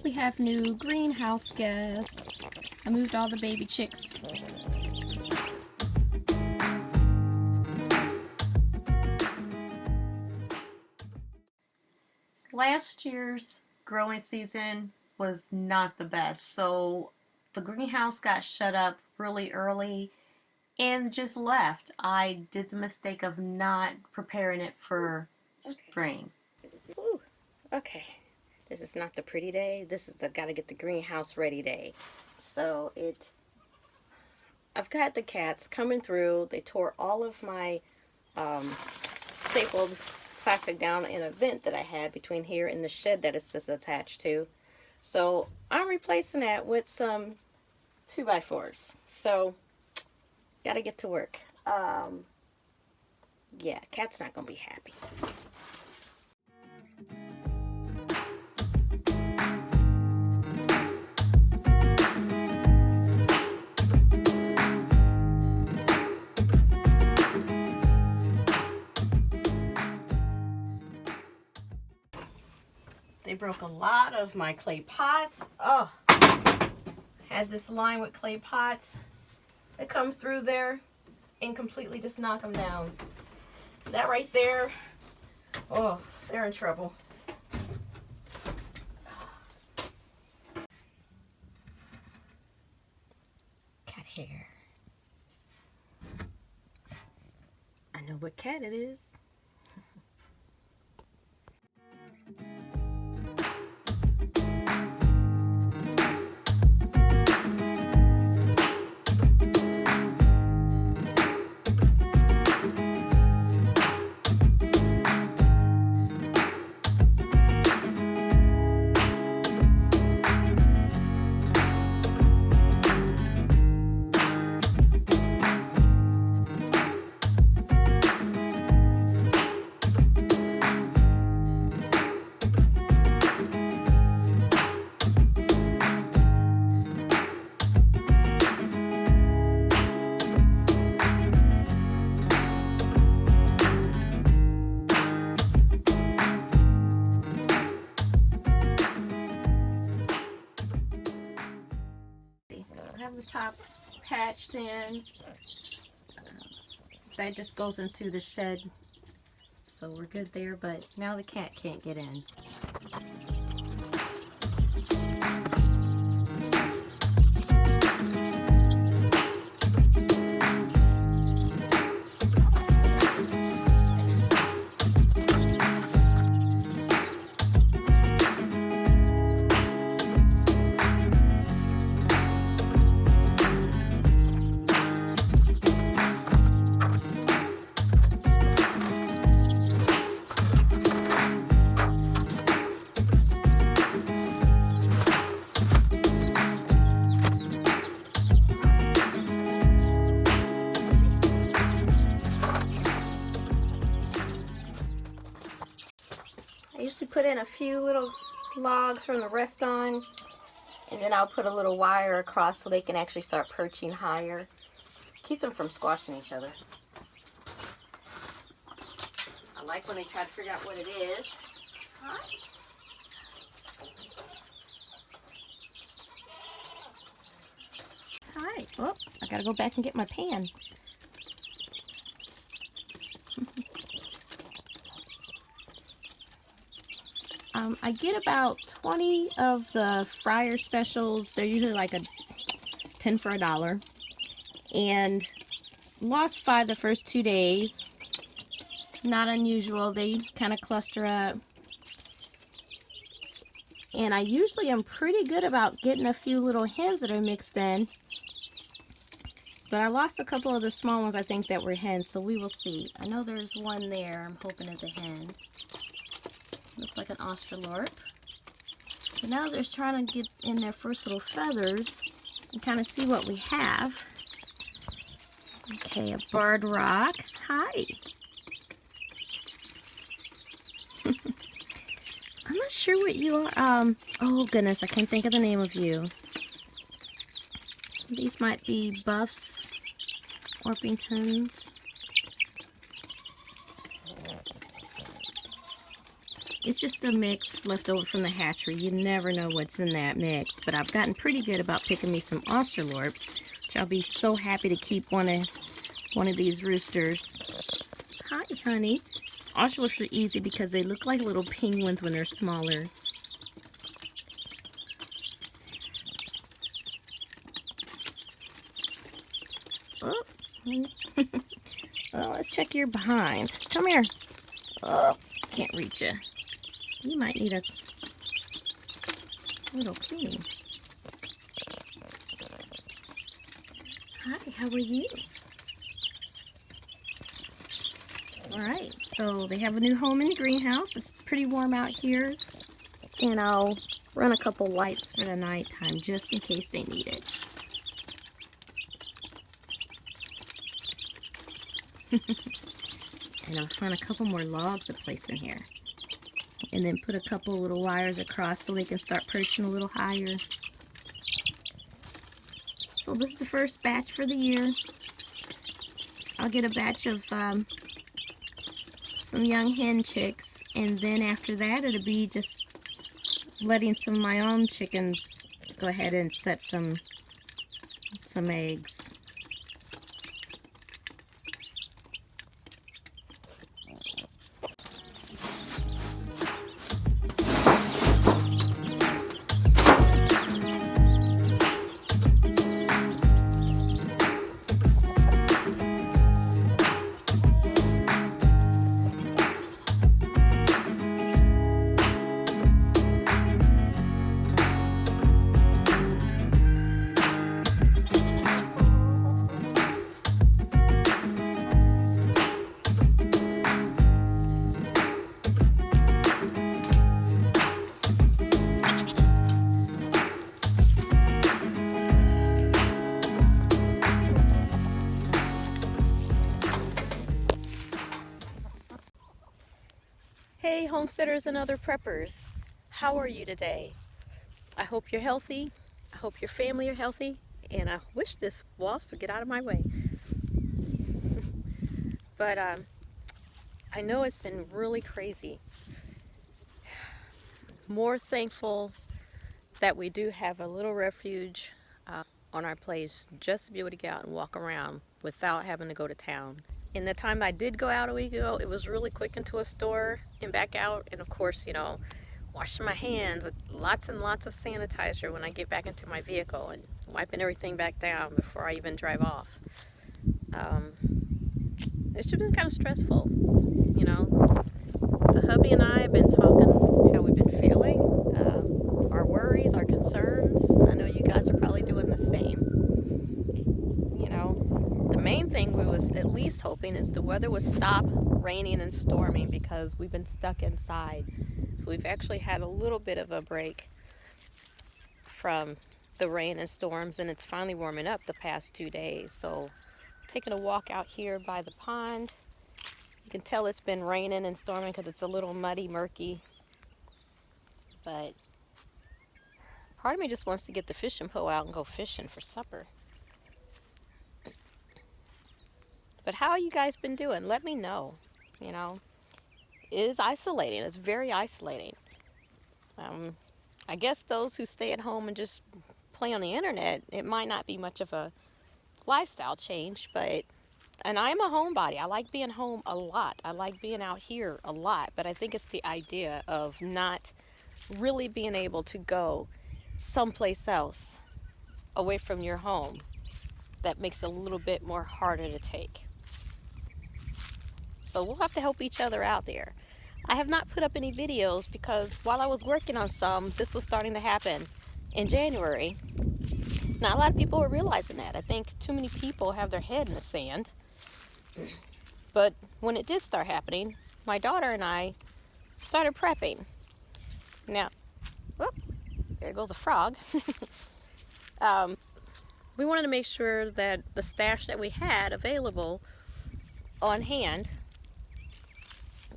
we have new greenhouse guests. I moved all the baby chicks. Last year's growing season was not the best, so the greenhouse got shut up really early and just left. I did the mistake of not preparing it for spring. Ooh, okay. This is not the pretty day. This is the gotta get the greenhouse ready day. So I've got the cats coming through. They tore all of my stapled plastic down in a vent that I had between here and the shed that it's just attached to. So I'm replacing that with some 2x4s. So gotta get to work. Yeah, cat's not gonna be happy. They broke a lot of my clay pots. Oh, had this line with clay pots that come through there and completely just knock them down. That right there, oh, they're in trouble. Cat hair. I know what cat it is. Have the top patched in. That just goes into the shed, so we're good there, but now the cat can't get in. I usually put in a few little logs from the rest on, and then I'll put a little wire across so they can actually start perching higher. Keeps them from squashing each other. I like when they try to figure out what it is. Hi. Hi. Oh, I gotta go back and get my pan. I get about 20 of the fryer specials. They're usually like 10 for $1. And lost 5 the first 2 days. Not unusual. They kind of cluster up. And I usually am pretty good about getting a few little hens that are mixed in. But I lost a couple of the small ones I think that were hens, so we will see. I know there's one there I'm hoping is a hen. Looks like an Australorp. So now they're trying to get in their first little feathers and kind of see what we have. Okay, a barred rock. Hi. I'm not sure what you are. Oh goodness, I can't think of the name of you. These might be Buffs, Orpingtons. It's just a mix left over from the hatchery. You never know what's in that mix. But I've gotten pretty good about picking me some Australorps, which I'll be so happy to keep one of these roosters. Hi, honey. Australorps are easy because they look like little penguins when they're smaller. Oh, oh, let's check your behind. Come here. Oh, can't reach you. You might need a little cleaning. Hi, how are you? Alright, so they have a new home in the greenhouse. It's pretty warm out here. And I'll run a couple lights for the nighttime just in case they need it. And I'll find a couple more logs to place in here. And then put a couple little wires across so they can start perching a little higher. So this is the first batch for the year. I'll get a batch of some young hen chicks, and then after that it'll be just letting some of my own chickens go ahead and set some eggs. Hey homesteaders and other preppers, how are you today? I hope you're healthy, I hope your family are healthy, and I wish this wasp would get out of my way. But I know it's been really crazy. More thankful that we do have a little refuge on our place just to be able to get out and walk around without having to go to town. In the time I did go out a week ago, it was really quick into a store and back out, and of course, you know, washing my hands with lots and lots of sanitizer when I get back into my vehicle and wiping everything back down before I even drive off. It's just been kind of stressful, you know. The hubby and I have been talking how we've been feeling, our worries, our concerns. I know you guys are probably doing the same. You know, the main thing we was at least hoping is the weather would stop raining and storming, because we've been stuck inside. So we've actually had a little bit of a break from the rain and storms, and it's finally warming up the past 2 days. So taking a walk out here by the pond. You can tell it's been raining and storming because it's a little muddy, murky. But part of me just wants to get the fishing pole out and go fishing for supper. But how have you guys been doing? Let me know. You know, it is isolating. It's very isolating. I guess those who stay at home and just play on the internet, it might not be much of a lifestyle change, but, and I'm a homebody. I like being home a lot. I like being out here a lot, but I think it's the idea of not really being able to go someplace else away from your home that makes it a little bit more harder to take. So we'll have to help each other out there. I have not put up any videos because while I was working on some, this was starting to happen in January. Not a lot of people are realizing that. I think too many people have their head in the sand. But when it did start happening, my daughter and I started prepping. Now, whoop, there goes a frog. We wanted to make sure that the stash that we had available on hand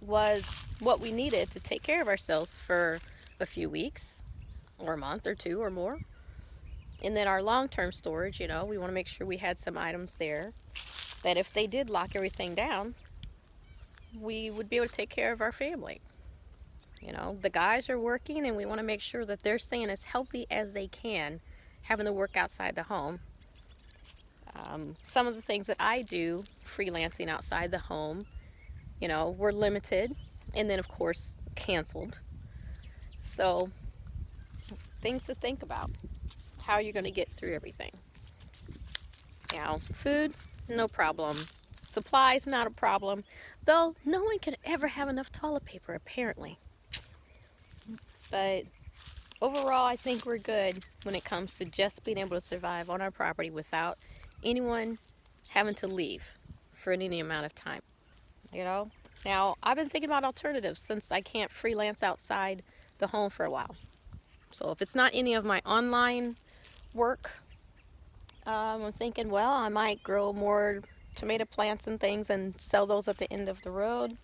was what we needed to take care of ourselves for a few weeks or a month or two or more. And then our long-term storage, you know, we want to make sure we had some items there that if they did lock everything down, we would be able to take care of our family. You know, the guys are working and we want to make sure that they're staying as healthy as they can, having to work outside the home. Some of the things that I do freelancing outside the home, you know, were limited and then of course canceled. So things to think about, how you're going to get through everything. You know, food, no problem. Supplies, not a problem. Though no one can ever have enough toilet paper, apparently. But overall, I think we're good when it comes to just being able to survive on our property without anyone having to leave for any amount of time. You know? Now, I've been thinking about alternatives since I can't freelance outside the home for a while. So if it's not any of my online work, I'm thinking, well, I might grow more tomato plants and things and sell those at the end of the road.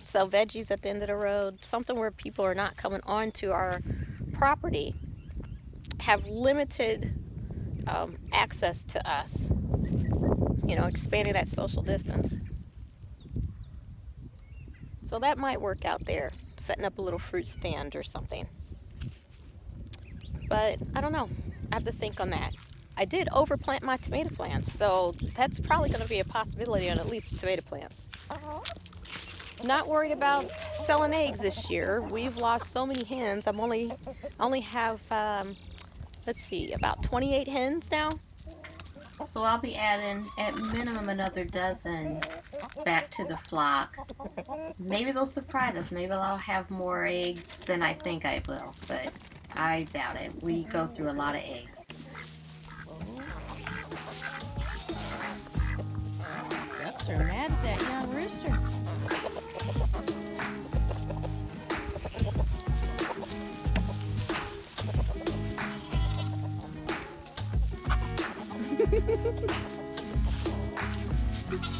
Sell veggies at the end of the road. Something where people are not coming onto our property, have limited access to us. You know, expanding that social distance. So that might work out there, setting up a little fruit stand or something. But I don't know. I have to think on that. I did overplant my tomato plants, so that's probably going to be a possibility on at least tomato plants. Not worried about selling eggs this year. We've lost so many hens. I only have let's see, about 28 hens now. So I'll be adding at minimum another dozen back to the flock. Maybe they'll surprise us. Maybe I'll have more eggs than I think I will, but I doubt it. We go through a lot of eggs. Ducks are mad at that young rooster.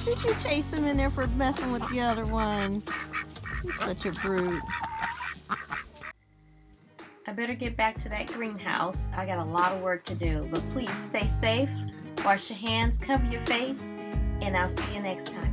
Did you chase him in there for messing with the other one? He's such a brute. I better get back to that greenhouse. I got a lot of work to do, but please stay safe, wash your hands, cover your face, and I'll see you next time.